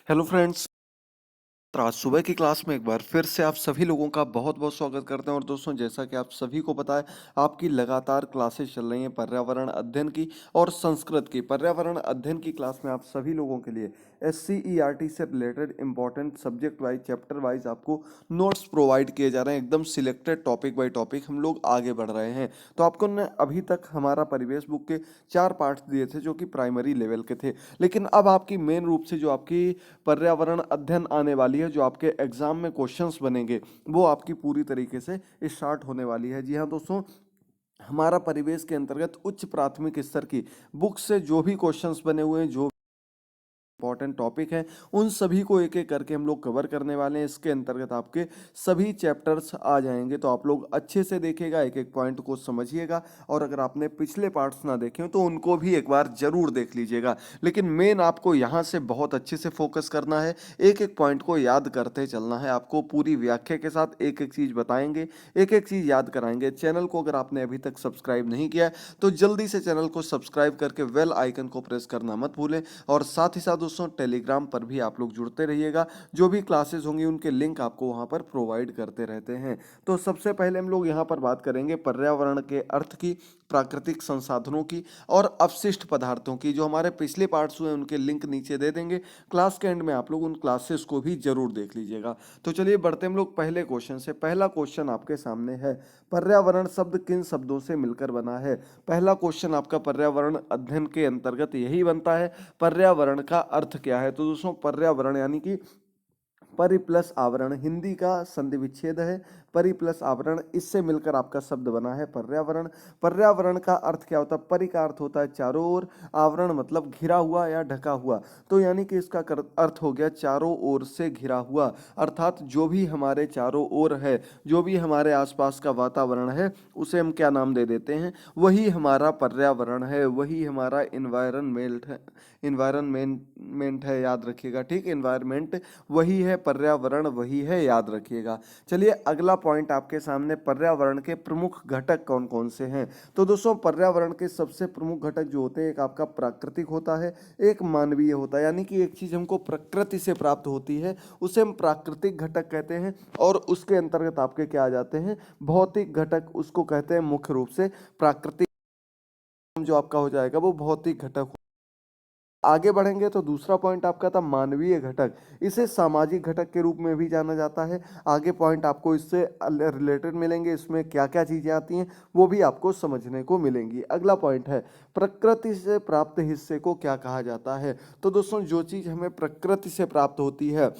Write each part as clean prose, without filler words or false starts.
Hello friends. तो आज सुबह की क्लास में एक बार फिर से आप सभी लोगों का बहुत बहुत स्वागत करते हैं। और दोस्तों, जैसा कि आप सभी को पता है, आपकी लगातार क्लासेस चल रही हैं पर्यावरण अध्ययन की और संस्कृत की। पर्यावरण अध्ययन की क्लास में आप सभी लोगों के लिए SCERT से related important subject wise chapter wise आपको नोट्स प्रोवाइड किए जा रहे हैं। एकदम सिलेक्टेड टॉपिक बाय टॉपिक हम लोग आगे बढ़ रहे हैं। तो आपको ने अभी तक हमारा परिवेश बुक के 4 पार्ट्स दिए थे जो कि प्राइमरी लेवल के थे, लेकिन अब आपकी मेन रूप से जो आपकी पर्यावरण अध्ययन आने वाली है, जो आपके एग्जाम में क्वेश्चंस बनेंगे, वो आपकी पूरी तरीके से स्टार्ट होने वाली है। जी हाँ दोस्तों, हमारा परिवेश के अंतर्गत उच्च प्राथमिक स्तर की बुक से जो भी क्वेश्चंस बने हुए हैं, जो इंपॉर्टेंट टॉपिक है, उन सभी को एक एक करके हम लोग कवर करने वाले हैं। इसके अंतर्गत आपके सभी चैप्टर्स आ जाएंगे, तो आप लोग अच्छे से देखिएगा, एक एक पॉइंट को समझिएगा। और अगर आपने पिछले पार्ट्स ना देखे हो तो उनको भी एक बार जरूर देख लीजिएगा। लेकिन मेन आपको यहाँ से बहुत अच्छे से फोकस करना है, एक एक पॉइंट को याद करते चलना है। आपको पूरी व्याख्या के साथ एक एक चीज बताएंगे, एक एक चीज याद कराएंगे। चैनल को अगर आपने अभी तक सब्सक्राइब नहीं किया है तो जल्दी से चैनल को सब्सक्राइब करके बेल आइकन को प्रेस करना मत भूलें। और साथ ही साथ दोस्तों, टेलीग्राम पर भी आप लोग जुड़ते रहिएगा। जो भी क्लासेस होंगी उनके लिंक आपको वहां पर प्रोवाइड करते रहते हैं। तो सबसे पहले हम लोग यहाँ पर बात करेंगे पर्यावरण के अर्थ की, प्राकृतिक संसाधनों की और अपशिष्ट पदार्थों की। जो हमारे पिछले पार्ट्स हुए उनके लिंक नीचे दे देंगे। क्लास के एंड में आप लोग उन क्लासेस को भी जरूर देख लीजिएगा। तो चलिए बढ़ते हम लोग पहले क्वेश्चन से। पहला क्वेश्चन आपके सामने है, पर्यावरण शब्द किन शब्दों से मिलकर बना है। पहला क्वेश्चन आपका पर्यावरण अध्ययन के अंतर्गत यही बनता है, पर्यावरण का अर्थ क्या है। तो दोस्तों, पर्यावरण यानी कि परि प्लस आवरण, हिंदी का संधि विच्छेद है परि प्लस आवरण, इससे मिलकर आपका शब्द बना है पर्यावरण। पर्यावरण का अर्थ क्या होता है? परि का अर्थ होता है चारों ओर, आवरण मतलब घिरा हुआ या ढका हुआ। तो यानी कि इसका अर्थ हो गया चारों ओर से घिरा हुआ, अर्थात जो भी हमारे चारों ओर है, जो भी हमारे आसपास का वातावरण है, उसे हम क्या नाम दे देते हैं? वही हमारा पर्यावरण है, वही हमारा इन्वायरमेंट है, याद रखिएगा। ठीक, इन्वायरमेंट वही है, पर्यावरण वही है, याद रखिएगा। चलिए अगला पॉइंट आपके सामने, पर्यावरण के प्रमुख घटक कौन कौन से हैं। तो दोस्तों, पर्यावरण के सबसे प्रमुख घटक जो होते हैं, एक आपका प्राकृतिक होता है, एक मानवीय होता है। यानी कि एक चीज हमको प्रकृति से प्राप्त होती है उसे हम प्राकृतिक घटक कहते हैं। और उसके अंतर्गत आपके क्या आ जाते हैं? भौतिक घटक, उसको कहते हैं मुख्य रूप से प्राकृतिक। जो आपका हो जाएगा वो भौतिक घटक। आगे बढ़ेंगे तो दूसरा पॉइंट आपका था मानवीय घटक, इसे सामाजिक घटक के रूप में भी जाना जाता है। आगे पॉइंट आपको इससे रिलेटेड मिलेंगे, इसमें क्या क्या चीजें आती हैं वो भी आपको समझने को मिलेंगी। अगला पॉइंट है, प्रकृति से प्राप्त हिस्से को क्या कहा जाता है। तो दोस्तों, जो चीज हमें प्रकृति से प्राप्त होती है,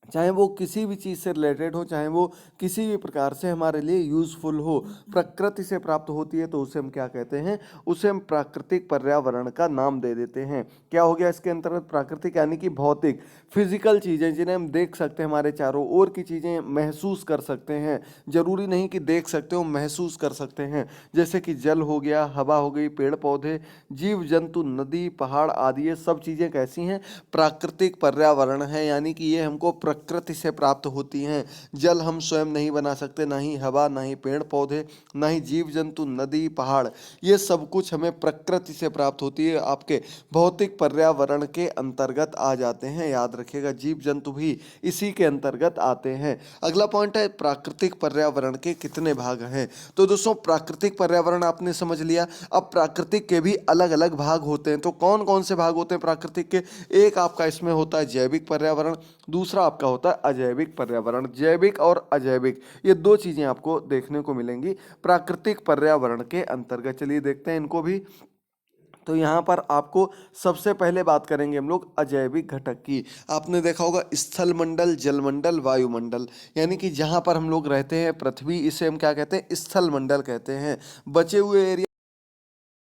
चाहे वो किसी भी चीज़ से रिलेटेड हो, चाहे वो किसी भी प्रकार से हमारे लिए यूजफुल हो, प्रकृति से प्राप्त होती है तो उसे हम क्या कहते हैं? उसे हम प्राकृतिक पर्यावरण का नाम दे देते हैं। क्या हो गया इसके अंतर्गत? प्राकृतिक यानी कि भौतिक, फिजिकल चीज़ें जिन्हें हम देख सकते हैं, हमारे चारों ओर की चीज़ें महसूस कर सकते हैं। जरूरी नहीं कि देख सकते हो, महसूस कर सकते हैं। जैसे कि जल हो गया, हवा हो गई, पेड़ पौधे, जीव जंतु, नदी, पहाड़ आदि, ये सब चीज़ें कैसी हैं? प्राकृतिक पर्यावरण है, यानी कि ये हमको प्रकृति से प्राप्त होती हैं। जल हम स्वयं नहीं बना सकते, ना ही हवा, ना ही पेड़ पौधे, ना ही जीव जंतु, नदी, पहाड़, ये सब कुछ हमें प्रकृति से प्राप्त होती है, आपके भौतिक पर्यावरण के अंतर्गत आ जाते हैं। याद रखिएगा, जीव जंतु भी इसी के अंतर्गत आते हैं। अगला पॉइंट है, प्राकृतिक पर्यावरण के कितने भाग हैं। तो दोस्तों, प्राकृतिक पर्यावरण आपने समझ लिया। अब प्राकृतिक के भी अलग अलग भाग होते हैं। तो कौन कौन से भाग होते हैं प्राकृतिक के? एक आपका इसमें होता है जैविक पर्यावरण, दूसरा आपका होता है अजैविक पर्यावरण। जैविक और अजैविक, ये दो चीजें आपको देखने को मिलेंगी प्राकृतिक पर्यावरण के अंतर्गत। चलिए देखते हैं इनको भी। तो यहाँ पर आपको सबसे पहले बात करेंगे हम लोग अजैविक घटक की। आपने देखा होगा स्थल मंडल, जलमंडल, वायुमंडल, यानी कि जहाँ पर हम लोग रहते हैं पृथ्वी, इसे हम क्या कहते हैं? स्थल मंडल कहते हैं। बचे हुए एरिया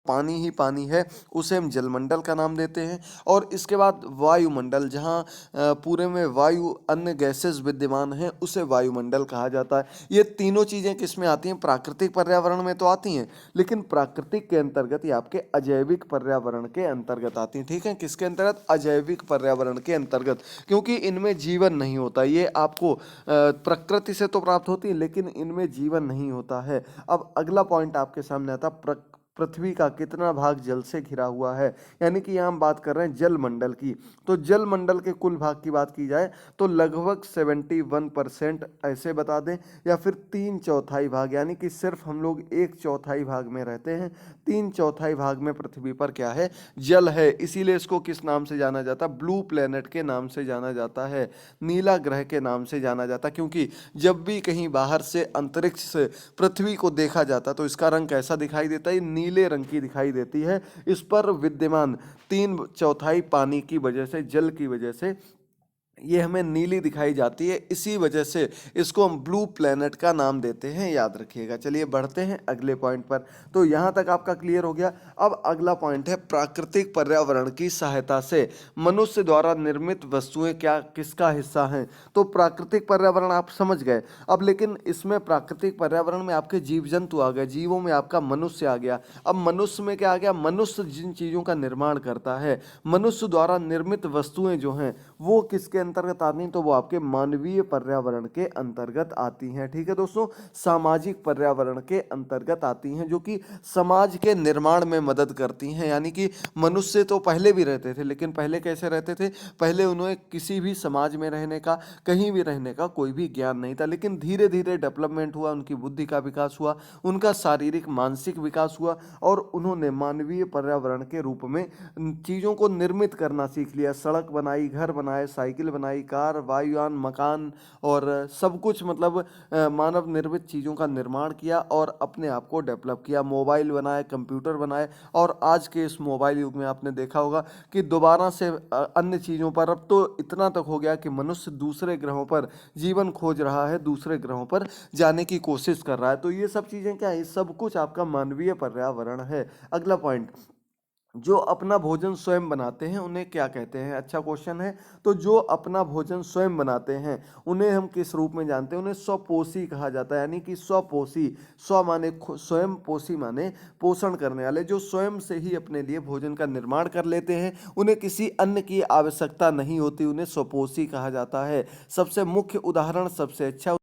पानी ही पानी है, उसे हम जलमंडल का नाम देते हैं। और इसके बाद वायुमंडल, जहाँ पूरे में वायु, अन्य गैसेस विद्यमान हैं, उसे वायुमंडल कहा जाता है। ये तीनों चीज़ें किस में आती हैं? प्राकृतिक पर्यावरण में तो आती हैं, लेकिन प्राकृतिक के अंतर्गत ये आपके अजैविक पर्यावरण के अंतर्गत आती हैं। ठीक है, किसके अंतर्गत? अजैविक पर्यावरण के अंतर्गत, क्योंकि इनमें जीवन नहीं होता। ये आपको प्रकृति से तो प्राप्त होती है, लेकिन इनमें जीवन नहीं होता है। अब अगला पॉइंट आपके सामने आता पृथ्वी का कितना भाग जल से घिरा हुआ है, यानी कि यहाँ हम बात कर रहे हैं जल मंडल की। तो जल मंडल के कुल भाग की बात की जाए तो लगभग 71% ऐसे बता दें, या फिर 3/4 भाग, यानी कि सिर्फ हम लोग 1/4 भाग में रहते हैं। 3/4 भाग में पृथ्वी पर क्या है, जल है। इसीलिए इसको किस नाम से जाना जाता है, ब्लू प्लेनेट के नाम से जाना जाता है, नीला ग्रह के नाम से जाना जाता है। क्योंकि जब भी कहीं बाहर से अंतरिक्ष से पृथ्वी को देखा जाता तो इसका रंग कैसा दिखाई देता है, नीले रंग की दिखाई देती है। इस पर विद्यमान 3/4 पानी की वजह से, जल की वजह से ये हमें नीली दिखाई जाती है। इसी वजह से इसको हम ब्लू प्लेनेट का नाम देते हैं, याद रखिएगा। चलिए बढ़ते हैं अगले पॉइंट पर। तो यहाँ तक आपका क्लियर हो गया। अब अगला पॉइंट है, प्राकृतिक पर्यावरण की सहायता से मनुष्य द्वारा निर्मित वस्तुएं क्या किसका हिस्सा हैं। तो प्राकृतिक पर्यावरण आप समझ गए। अब लेकिन इसमें प्राकृतिक पर्यावरण में आपके जीव जंतु आ गए, जीवों में आपका मनुष्य आ गया। अब मनुष्य में क्या आ गया, मनुष्य जिन चीज़ों का निर्माण करता है, मनुष्य द्वारा निर्मित वस्तुएं जो हैं वो किसके अंतर्गत आती हैं, तो वो आपके मानवीय पर्यावरण के अंतर्गत आती हैं। ठीक है दोस्तों, सामाजिक पर्यावरण के अंतर्गत आती हैं, जो कि समाज के निर्माण में मदद करती हैं। यानी कि मनुष्य तो पहले भी रहते थे, लेकिन पहले कैसे रहते थे, पहले उन्हें किसी भी समाज में रहने का, कहीं भी रहने का कोई भी ज्ञान नहीं था। लेकिन धीरे धीरे डेवलपमेंट हुआ, उनकी बुद्धि का विकास हुआ, उनका शारीरिक मानसिक विकास हुआ, और उन्होंने मानवीय पर्यावरण के रूप में चीज़ों को निर्मित करना सीख लिया। सड़क बनाई, घर बनाए, साइकिल बनाई, कार, वायुयान, मकान और सब कुछ, मतलब मानव निर्मित चीज़ों का निर्माण किया और अपने आप को डेवलप किया। मोबाइल बनाए, कंप्यूटर बनाए, और आज के इस मोबाइल युग में आपने देखा होगा कि दोबारा से अन्य चीज़ों पर, अब तो इतना तक हो गया कि मनुष्य दूसरे ग्रहों पर जीवन खोज रहा है, दूसरे ग्रहों पर जाने की कोशिश कर रहा है। तो ये सब चीज़ें क्या है, ये सब कुछ आपका मानवीय पर्यावरण है। अगला पॉइंट, जो अपना भोजन स्वयं बनाते हैं उन्हें क्या कहते हैं। अच्छा क्वेश्चन है। तो जो अपना भोजन स्वयं बनाते हैं उन्हें हम किस रूप में जानते हैं, उन्हें स्वपोषी कहा जाता है। यानी कि स्वपोषी, स्व माने स्वयं, पोषी माने पोषण करने वाले, जो स्वयं से ही अपने लिए भोजन का निर्माण कर लेते हैं, उन्हें किसी अन्य की आवश्यकता नहीं होती, उन्हें स्वपोषी कहा जाता है। सबसे मुख्य उदाहरण, सबसे अच्छा,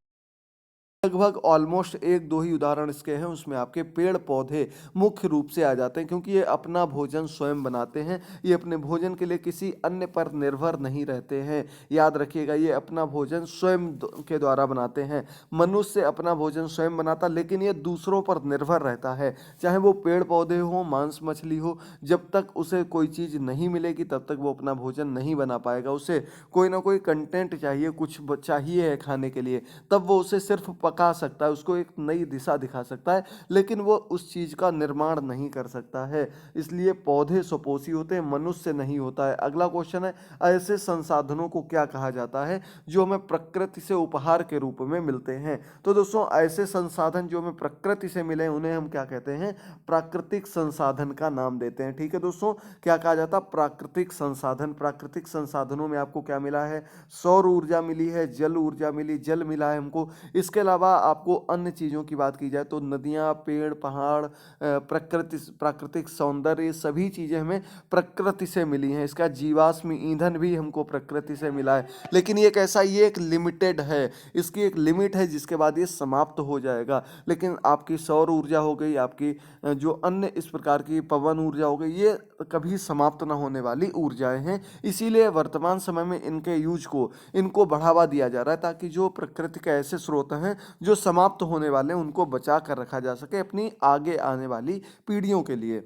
लगभग ऑलमोस्ट एक दो ही उदाहरण इसके हैं, उसमें आपके पेड़ पौधे मुख्य रूप से आ जाते हैं, क्योंकि ये अपना भोजन स्वयं बनाते हैं। ये अपने भोजन के लिए किसी अन्य पर निर्भर नहीं रहते हैं। याद रखिएगा, ये अपना भोजन स्वयं के द्वारा बनाते हैं। मनुष्य अपना भोजन स्वयं बनाता, लेकिन ये दूसरों पर निर्भर रहता है। चाहे वो पेड़ पौधे हो, मांस मछली हो, जब तक उसे कोई चीज़ नहीं मिलेगी तब तक वो अपना भोजन नहीं बना पाएगा। उसे कोई ना कोई कंटेंट चाहिए, कुछ चाहिए है खाने के लिए, तब वो उसे सिर्फ पका सकता है, उसको एक नई दिशा दिखा सकता है, लेकिन वो उस चीज़ का निर्माण नहीं कर सकता है। इसलिए पौधे स्वपोषी होते हैं, मनुष्य नहीं होता है। अगला क्वेश्चन है, ऐसे संसाधनों को क्या कहा जाता है जो हमें प्रकृति से उपहार के रूप में मिलते हैं। तो दोस्तों, ऐसे संसाधन जो हमें प्रकृति से मिले उन्हें हम क्या कहते हैं, प्राकृतिक संसाधन का नाम देते हैं। ठीक है दोस्तों, क्या कहा जाता है, प्राकृतिक संसाधन। प्राकृतिक संसाधनों में आपको क्या मिला है, सौर ऊर्जा मिली है, जल ऊर्जा मिली, जल मिला है हमको। इसके अलावा आपको अन्य चीज़ों की बात की जाए तो नदियाँ, पेड़, पहाड़, प्राकृतिक सौंदर्य, सभी चीज़ें हमें प्रकृति से मिली हैं। इसका जीवाश्म ईंधन भी हमको प्रकृति से मिला है, लेकिन ये कैसा, ये एक लिमिटेड है, इसकी एक लिमिट है जिसके बाद ये समाप्त हो जाएगा। लेकिन आपकी सौर ऊर्जा हो गई, आपकी जो अन्य इस प्रकार की पवन ऊर्जा हो गई, ये कभी समाप्त ना होने वाली ऊर्जाएं हैं। इसीलिए वर्तमान समय में इनके यूज को, इनको बढ़ावा दिया जा रहा है, ताकि जो प्रकृति के ऐसे स्रोत हैं जो समाप्त होने वाले हैं उनको बचा कर रखा जा सके अपनी आगे आने वाली पीढ़ियों के लिए।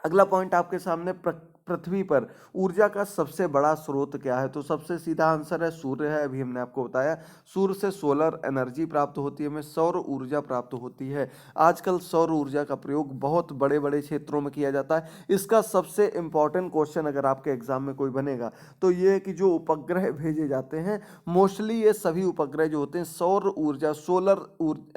अगला पॉइंट आपके सामने, पृथ्वी पर ऊर्जा का सबसे बड़ा स्रोत क्या है। तो सबसे सीधा आंसर है सूर्य है। अभी हमने आपको बताया, सूर्य से सोलर एनर्जी प्राप्त होती है, हमें सौर ऊर्जा प्राप्त होती है। आजकल सौर ऊर्जा का प्रयोग बहुत बड़े बड़े क्षेत्रों में किया जाता है। इसका सबसे इंपॉर्टेंट क्वेश्चन अगर आपके एग्जाम में कोई बनेगा तो ये है कि जो उपग्रह भेजे जाते हैं, मोस्टली ये सभी उपग्रह जो होते हैं सौर ऊर्जा, सोलर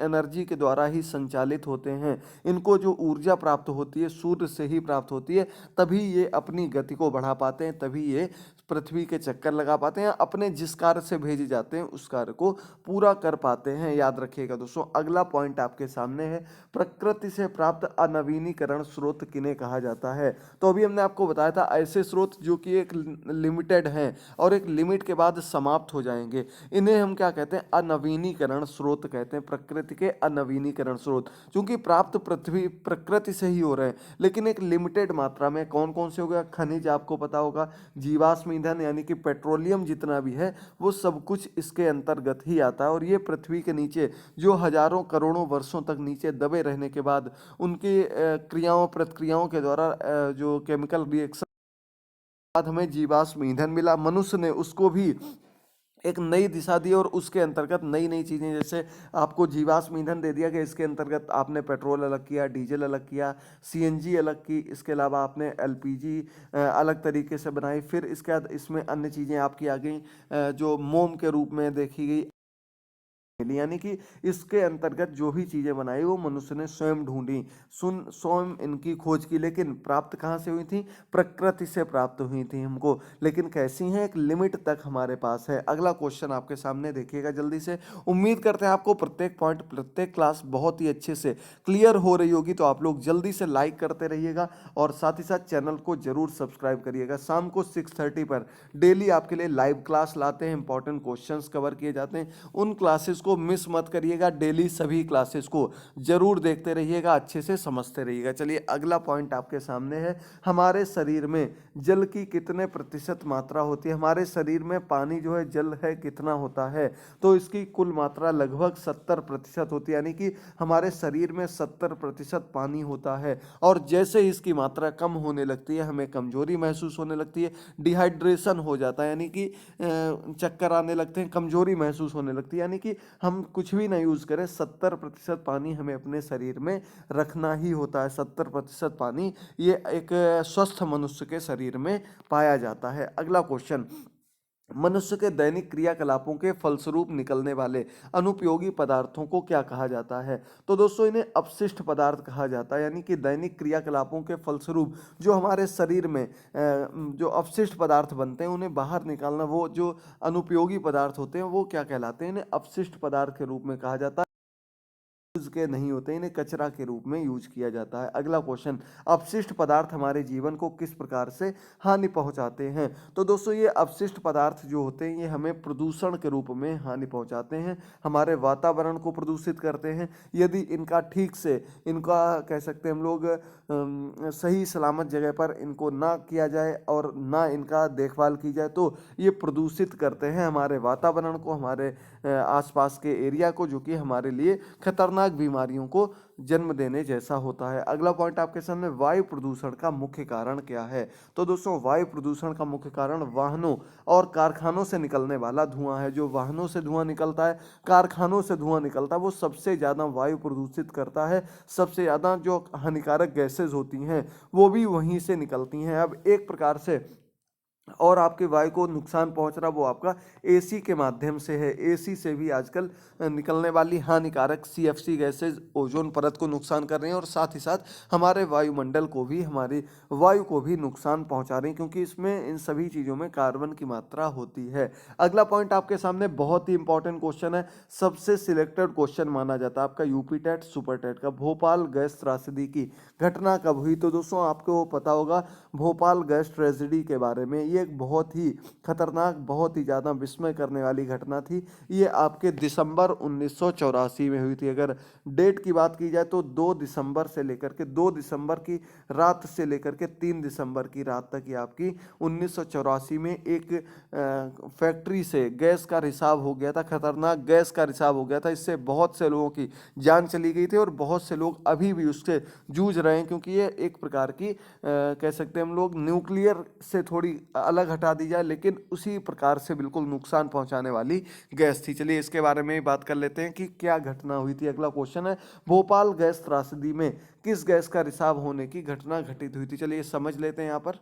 एनर्जी के द्वारा ही संचालित होते हैं। इनको जो ऊर्जा प्राप्त होती है सूर्य से ही प्राप्त होती है, तभी ये अपनी गति को बढ़ा पाते हैं, तभी ये पृथ्वी के चक्कर लगा पाते हैं, अपने जिस कार्य से भेजे जाते हैं उस कार्य को पूरा कर पाते हैं। याद रखिएगा दोस्तों। अगला पॉइंट आपके सामने है, प्रकृति से प्राप्त अनवीनीकरण स्रोत किन्हें कहा जाता है। तो अभी हमने आपको बताया था ऐसे स्रोत जो कि एक लिमिटेड हैं और एक लिमिट के बाद समाप्त हो जाएंगे, इन्हें हम क्या कहते हैं, अनवीनीकरण स्रोत कहते हैं। प्रकृति के अनवीनीकरण स्रोत क्योंकि प्राप्त पृथ्वी प्रकृति से ही हो रहे हैं, लेकिन एक लिमिटेड मात्रा में। कौन कौन से हो गया, खनिज आपको पता होगा, जीवाश्म ईंधन यानी कि पेट्रोलियम जितना भी है वो सब कुछ इसके अंतर्गत ही आता है। और ये पृथ्वी के नीचे जो हजारों करोड़ों वर्षों तक नीचे दबे रहने के बाद उनकी क्रियाओं प्रतिक्रियाओं के द्वारा जो केमिकल रिएक्शन बाद हमें जीवाश्म ईंधन मिला, मनुष्य ने उसको भी एक नई दिशा दी और उसके अंतर्गत नई नई चीज़ें, जैसे आपको जीवाश्म ईंधन दे दिया कि इसके अंतर्गत आपने पेट्रोल अलग किया, डीजल अलग किया, सीएनजी अलग की, इसके अलावा आपने एलपीजी अलग तरीके से बनाई, फिर इसके बाद इसमें अन्य चीज़ें आपकी आ गई जो मोम के रूप में देखी गई, यानी कि इसके अंतर्गत जो भी चीजें बनाई वो मनुष्य ने स्वयं ढूंढी, स्वयं इनकी खोज की, लेकिन प्राप्त कहाँ से हुई थी, प्रकृति से प्राप्त हुई थी हमको, लेकिन कैसी हैं, एक लिमिट तक हमारे पास है। अगला क्वेश्चन आपके सामने देखिएगा जल्दी से। उम्मीद करते हैं आपको प्रत्येक पॉइंट प्रत्येक क्लास बहुत ही अच्छे से क्लियर हो रही होगी, तो आप लोग जल्दी से लाइक करते रहिएगा और साथ ही साथ चैनल को जरूर सब्सक्राइब करिएगा। शाम को 6:30 पर डेली आपके लिए लाइव क्लास लाते हैं, इंपॉर्टेंट क्वेश्चंस कवर किए जाते हैं, उन क्लासेस को मिस मत करिएगा। डेली सभी क्लासेस को जरूर देखते रहिएगा, अच्छे से समझते रहिएगा। चलिए अगला पॉइंट आपके सामने है, हमारे शरीर में जल की कितने प्रतिशत मात्रा होती है। हमारे शरीर में पानी जो है, जल है, कितना होता है, तो इसकी कुल मात्रा लगभग 70% होती है, यानी कि हमारे शरीर में 70% पानी होता है। और जैसे ही इसकी मात्रा कम होने लगती है हमें कमजोरी महसूस होने लगती है, डिहाइड्रेशन हो जाता है, यानी कि चक्कर आने लगते हैं, कमजोरी महसूस होने लगती है, यानी कि हम कुछ भी ना यूज करें 70% पानी हमें अपने शरीर में रखना ही होता है। 70% पानी ये एक स्वस्थ मनुष्य के शरीर में पाया जाता है। अगला क्वेश्चन, मनुष्य के दैनिक क्रियाकलापों के फलस्वरूप निकलने वाले अनुपयोगी पदार्थों को क्या कहा जाता है। तो दोस्तों इन्हें अपशिष्ट पदार्थ कहा जाता है, यानी कि दैनिक क्रियाकलापों के फलस्वरूप जो हमारे शरीर में जो अपशिष्ट पदार्थ बनते हैं उन्हें बाहर निकालना, वो जो अनुपयोगी पदार्थ होते हैं वो क्या कहलाते हैं, इन्हें अपशिष्ट पदार्थ के रूप में कहा जाता है। यूज के नहीं होते, इन्हें कचरा के रूप में यूज किया जाता है। अगला क्वेश्चन, अपशिष्ट पदार्थ हमारे जीवन को किस प्रकार से हानि पहुंचाते हैं। तो दोस्तों ये अपशिष्ट पदार्थ जो होते हैं ये हमें प्रदूषण के रूप में हानि पहुंचाते हैं, हमारे वातावरण को प्रदूषित करते हैं। यदि इनका ठीक से, इनका कह सकते हैं हम लोग सही सलामत जगह पर इनको ना किया जाए और ना इनका देखभाल की जाए तो ये प्रदूषित करते हैं हमारे वातावरण को, हमारे आसपास के एरिया को, जो कि हमारे लिए खतरनाक बीमारियों को जन्म देने जैसा होता है। अगला पॉइंट आपके सामने, वायु प्रदूषण का मुख्य कारण क्या है। तो दोस्तों वायु प्रदूषण का मुख्य कारण वाहनों और कारखानों से निकलने वाला धुआं है। जो वाहनों से धुआं निकलता है, कारखानों से धुआं निकलता है, वो सबसे ज़्यादा वायु प्रदूषित करता है। सबसे ज़्यादा जो हानिकारक गैसेज होती हैं वो भी वहीं से निकलती हैं। अब एक प्रकार से और आपके वायु को नुकसान पहुंच रहा वो आपका एसी के माध्यम से है। एसी से भी आजकल निकलने वाली हानिकारक सीएफसी गैसेज ओजोन परत को नुकसान कर रही हैं और साथ ही साथ हमारे वायुमंडल को भी, हमारी वायु को भी नुकसान पहुंचा रही हैं, क्योंकि इसमें इन सभी चीज़ों में कार्बन की मात्रा होती है। अगला पॉइंट आपके सामने बहुत ही इंपॉर्टेंट क्वेश्चन है, सबसे सिलेक्टेड क्वेश्चन माना जाता है आपका यूपी टेट सुपर टेट का, भोपाल गैस त्रासदी की घटना कब हुई। तो दोस्तों आपको पता होगा भोपाल गैस ट्रेजेडी के बारे में, ये एक बहुत ही खतरनाक, बहुत ही ज़्यादा विस्मय करने वाली घटना थी। ये आपके दिसंबर 1984 में हुई थी। अगर डेट की बात की जाए तो 2 दिसंबर से लेकर के 2 दिसंबर की रात से लेकर के 3 दिसंबर की रात तक ये आपकी 1984 में एक फैक्ट्री से गैस का रिसाव हो गया था, खतरनाक गैस का रिसाव हो गया था। इससे बहुत से लोगों की जान चली गई थी और बहुत से लोग अभी भी उससे जूझ रहे हैं, क्योंकि ये एक प्रकार की कह सकते हैं हम लोग न्यूक्लियर से थोड़ी अलग हटा दी जाए, लेकिन उसी प्रकार से बिल्कुल नुकसान पहुंचाने वाली गैस थी। चलिए इसके बारे में बात कर लेते हैं कि क्या घटना हुई थी। अगला क्वेश्चन है, भोपाल गैस त्रासदी में किस गैस का रिसाव होने की घटना घटित हुई थी। चलिए समझ लेते हैं यहाँ पर।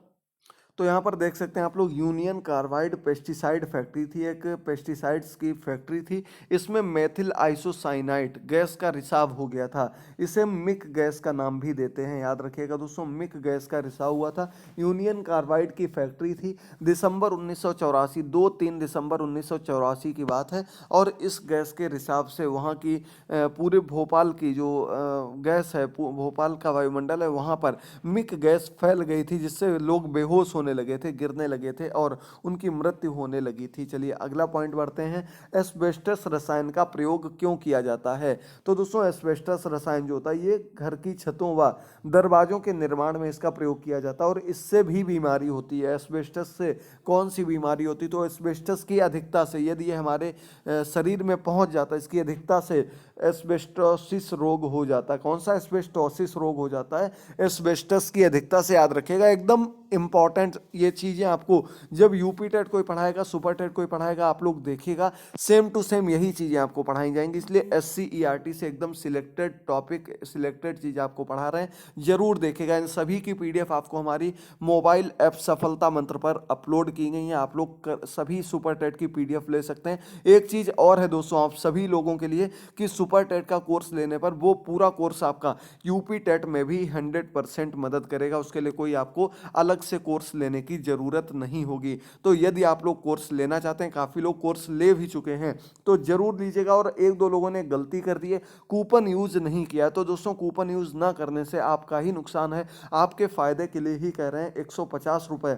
तो यहाँ पर देख सकते हैं आप लोग, यूनियन कार्बाइड पेस्टिसाइड फैक्ट्री थी, एक पेस्टिसाइड्स की फैक्ट्री थी। इसमें मेथिल आइसोसाइनाइट गैस का रिसाव हो गया था। इसे मिक गैस का नाम भी देते हैं, याद रखिएगा दोस्तों, मिक गैस का रिसाव हुआ था। यूनियन कार्बाइड की फैक्ट्री थी। दिसंबर 1984, 2-3 दिसंबर 1984 की बात है। और इस गैस के रिसाव से वहाँ की पूरे भोपाल की जो गैस है, भोपाल का वायुमंडल है, वहाँ पर मिक गैस फैल गई थी, जिससे लोग बेहोश होने लगे थे, गिरने लगे थे और उनकी मृत्यु होने लगी थी। चलिए अगला पॉइंट बढ़ते हैं। एस्बेस्टस रसायन का प्रयोग क्यों किया जाता है? तो दोस्तों एस्बेस्टस रसायन जो होता है ये घर की छतों व दरवाजों के निर्माण में इसका प्रयोग किया जाता है और इससे भी बीमारी होती है। एस्बेस्टस से कौन सी बीमारी होती है? तो एस्बेस्टस की अधिकता से, यदि ये हमारे शरीर में पहुंच जाता है, इसकी अधिकता से एस्बेस्टोसिस रोग हो जाता है। कौन सा एस्बेस्टोसिस रोग हो जाता है? एस्बेस्टस की अधिकता से, याद रखिएगा, एकदम इंपॉर्टेंट ये चीजें आपको जब यूपी टेट कोई पढ़ाएगा, सुपर टेट कोई पढ़ाएगा, आप लोग देखिएगा सेम टू सेम यही चीजें आपको पढ़ाई जाएंगी। इसलिए SCERT से एकदम सिलेक्टेड टॉपिक, सिलेक्टेड चीज आपको पढ़ा रहे हैं, जरूर देखिएगा। इन सभी की PDF आपको हमारी मोबाइल ऐप सफलता मंत्र पर अपलोड की गई है। आप लोग सभी सुपर टेट की PDF ले सकते हैं। एक चीज और है दोस्तों आप सभी लोगों के लिए कि सुपर टेट का कोर्स लेने पर वो पूरा कोर्स आपका यूपी टेट में भी 100% मदद करेगा। उसके लिए कोई आपको अलग से कोर्स लेने की जरूरत नहीं होगी। तो यदि आप लोग कोर्स लेना चाहते हैं, काफी लोग कोर्स ले भी चुके हैं, तो जरूर लीजिएगा। और 1-2 लोगों ने गलती कर दी है, कूपन यूज नहीं किया। तो दोस्तों कूपन यूज ना करने से आपका ही नुकसान है, आपके फायदे के लिए ही कह रहे हैं। 150 रुपए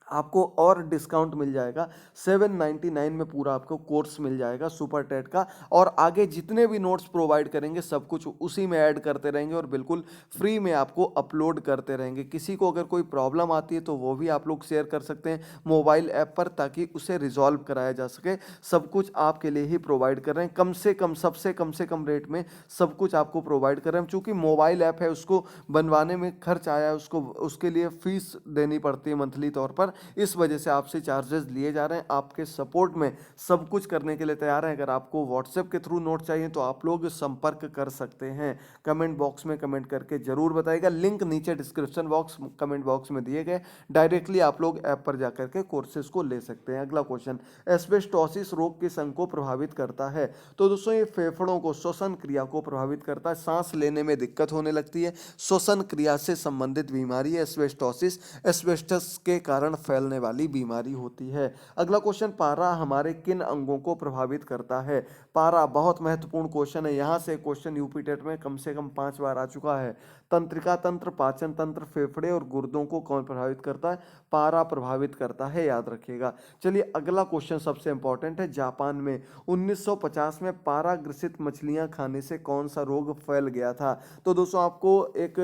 आपको और डिस्काउंट मिल जाएगा। 799 में पूरा आपको कोर्स मिल जाएगा सुपर टेट का। और आगे जितने भी नोट्स प्रोवाइड करेंगे सब कुछ उसी में ऐड करते रहेंगे और बिल्कुल फ्री में आपको अपलोड करते रहेंगे। किसी को अगर कोई प्रॉब्लम आती है तो वो भी आप लोग शेयर कर सकते हैं मोबाइल ऐप पर, ताकि उसे रिजॉल्व कराया जा सके। सब कुछ आपके लिए ही प्रोवाइड कर रहे हैं, कम से कम, सबसे कम से कम रेट में सब कुछ आपको प्रोवाइड कर रहे हैं। चूंकि मोबाइल ऐप है, उसको बनवाने में खर्च आया है, उसको उसके लिए फीस देनी पड़ती है मंथली तौर पर, इस वजह से आपसे चार्जेस लिए जा रहे हैं। आपके सपोर्ट में सब कुछ करने के लिए तैयार हैं। अगर आपको व्हाट्सएप के थ्रू नोट चाहिए तो आप लोग संपर्क कर सकते हैं। कमेंट बॉक्स में कमेंट करके जरूर बताइएगा। लिंक नीचे डिस्क्रिप्शन बॉक्स, कमेंट बॉक्स में दिए गए, डायरेक्टली आप लोग ऐप पर जाकर के कोर्सेज को ले सकते हैं। अगला क्वेश्चन, एस्बेस्टोसिस रोग किस अंग को प्रभावित करता है? तो दोस्तों ये फेफड़ों को, श्वसन क्रिया को प्रभावित करता है। सांस लेने में दिक्कत होने लगती है, श्वसन क्रिया से संबंधित बीमारी है एस्बेस्टोसिस। एस्बेस्टस के कारण फैलने वाली बीमारी होती है। अगला क्वेश्चन, पारा हमारे किन अंगों को प्रभावित करता है? पारा बहुत महत्वपूर्ण क्वेश्चन है, यहां से क्वेश्चन यूपी टेट में कम से कम 5 बार आ चुका है। तंत्रिका तंत्र, पाचन तंत्र, फेफड़े और गुर्दों को कौन प्रभावित करता है? पारा प्रभावित करता है, याद रखिएगा। चलिए अगला क्वेश्चन सबसे इंपॉर्टेंट है। जापान में 1950 में पारा ग्रसित मछलियां खाने से कौन सा रोग फैल गया था? तो दोस्तों आपको एक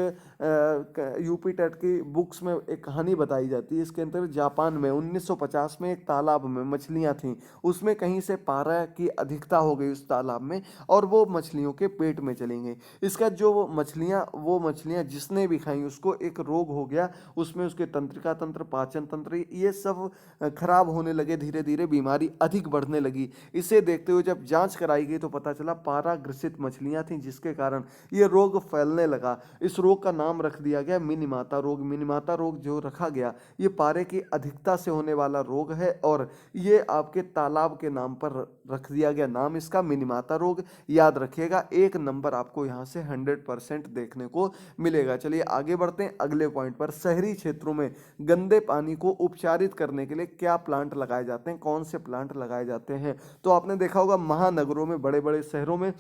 यूपी टेट की बुक्स में एक कहानी बताई जाती है। इसके अंतर्गत जापान में 1950 में एक तालाब में मछलियां थीं, उसमें कहीं से पारा की अधिकता हो गई उस तालाब में और वो मछलियों के पेट में चली गई। इसका जो वो मछलियां जिसने भी खाई उसको एक रोग हो गया, उसमें उसके तंत्रिका तंत्र, पाचन तंत्र, ये सब खराब होने लगे, धीरे धीरे बीमारी अधिक बढ़ने लगी। इसे देखते हुए जब जांच कराई गई तो पता चला पारा ग्रसित मछलियां थीं, जिसके कारण ये रोग फैलने लगा। इस रोग का नाम रख दिया गया मिनीमाता रोग। मिनीमाता रोग जो रखा गया, ये पारे की अधिकता से होने वाला रोग है और ये आपके तालाब के नाम पर रख दिया गया नाम इसका मिनीमाता रोग। याद रखिएगा, 1 नंबर आपको यहाँ से 100% देखने को मिलेगा। चलिए आगे बढ़ते हैं अगले पॉइंट पर। शहरी क्षेत्रों में गंदे पानी को उपचारित करने के लिए क्या प्लांट लगाए जाते हैं? कौन से प्लांट लगाए जाते हैं? तो आपने देखा होगा महानगरों में, बड़े बड़े शहरों में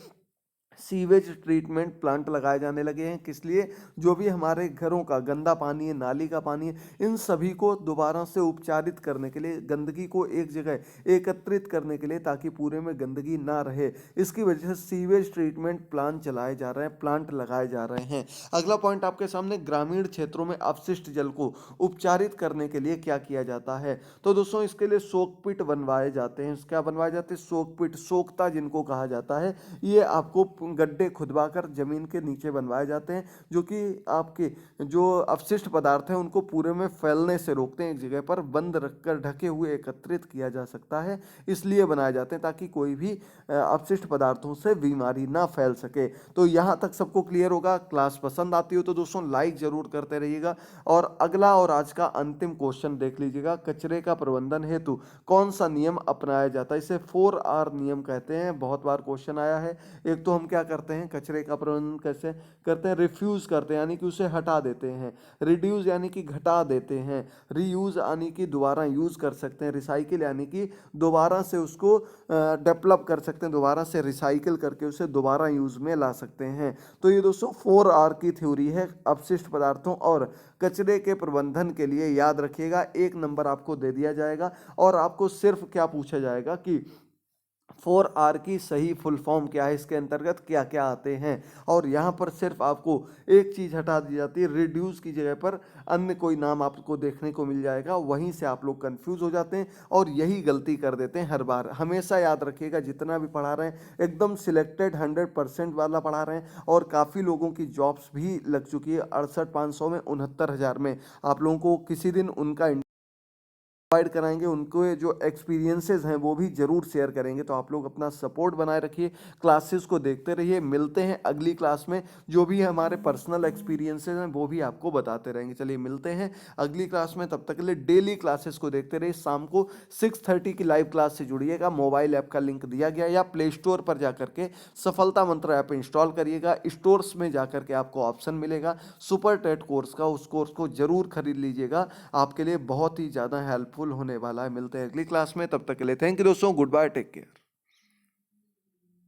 सीवेज ट्रीटमेंट प्लांट लगाए जाने लगे हैं। किस लिए? जो भी हमारे घरों का गंदा पानी है, नाली का पानी है, इन सभी को दोबारा से उपचारित करने के लिए, गंदगी को एक जगह एकत्रित करने के लिए, ताकि पूरे में गंदगी ना रहे, इसकी वजह से सीवेज ट्रीटमेंट प्लांट चलाए जा रहे हैं, प्लांट लगाए जा रहे हैं। अगला पॉइंट आपके सामने, ग्रामीण क्षेत्रों में अपशिष्ट जल को उपचारित करने के लिए क्या किया जाता है? तो दोस्तों इसके लिए सोकपिट बनवाए जाते हैं। क्या बनवाए जाते हैं? सोकपिट, सोखता जिनको कहा जाता है। ये आपको गड्ढे खुदवाकर जमीन के नीचे बनवाए जाते हैं, जो कि आपके जो अपशिष्ट पदार्थ हैं उनको पूरे में फैलने से रोकते हैं। एक जगह पर बंद रखकर ढके हुए एकत्रित किया जा सकता है, इसलिए बनाए जाते हैं ताकि कोई भी अपशिष्ट पदार्थों से बीमारी ना फैल सके। तो यहाँ तक सबको क्लियर होगा। क्लास पसंद आती हो तो दोस्तों लाइक जरूर करते रहिएगा। और अगला और आज का अंतिम क्वेश्चन देख लीजिएगा। कचरे का प्रबंधन हेतु कौन सा नियम अपनाया जाता है? इसे 4R नियम कहते हैं। बहुत बार क्वेश्चन आया है। एक तो हम क्या करते हैं, कचरे का प्रबंधन कैसे करते हैं? रिफ्यूज करते हैं यानी कि उसे हटा देते हैं। रिड्यूस यानी कि घटा देते हैं। रीयूज यानी कि दोबारा यूज कर सकते हैं। रिसाइकिल यानी कि दोबारा से उसको डेवलप कर सकते हैं, दोबारा से रिसाइकिल करके उसे दोबारा यूज में ला सकते हैं। तो ये दोस्तों 4R की थ्योरी है अपशिष्ट पदार्थों और कचरे के प्रबंधन के लिए। याद रखिएगा, 1 नंबर आपको दे दिया जाएगा और आपको सिर्फ क्या पूछा जाएगा कि 4R की सही फुल फॉर्म क्या है, इसके अंतर्गत क्या क्या आते हैं। और यहाँ पर सिर्फ आपको एक चीज़ हटा दी जाती है, रिड्यूस की जगह पर अन्य कोई नाम आपको देखने को मिल जाएगा। वहीं से आप लोग कंफ्यूज हो जाते हैं और यही गलती कर देते हैं हर बार। हमेशा याद रखिएगा, जितना भी पढ़ा रहे हैं एकदम सिलेक्टेड 100% वाला पढ़ा रहे हैं। और काफ़ी लोगों की जॉब्स भी लग चुकी है, 68,500 में, 69,000 में। आप लोगों को किसी दिन उनका प्रोवाइड कराएंगे, उनको जो एक्सपीरियंसेस हैं वो भी जरूर शेयर करेंगे। तो आप लोग अपना सपोर्ट बनाए रखिए, क्लासेस को देखते रहिए। मिलते हैं अगली क्लास में, जो भी हमारे पर्सनल एक्सपीरियंसेस हैं वो भी आपको बताते रहेंगे। चलिए मिलते हैं अगली क्लास में, तब तक के लिए डेली क्लासेस को देखते रहिए। शाम को 6:30 की लाइव क्लास से जुड़िएगा। मोबाइल ऐप का लिंक दिया गया, या प्ले स्टोर पर जाकर के सफलता मंत्र ऐप इंस्टॉल करिएगा। स्टोर्स में जाकर के आपको ऑप्शन मिलेगा सुपर टेट कोर्स का, उस कोर्स को जरूर खरीद लीजिएगा। आपके लिए बहुत ही ज़्यादा हेल्पफुल होने वाला है। मिलते हैं अगली क्लास में, तब तक के लिए थैंक यू दोस्तों, गुड बाय, टेक केयर।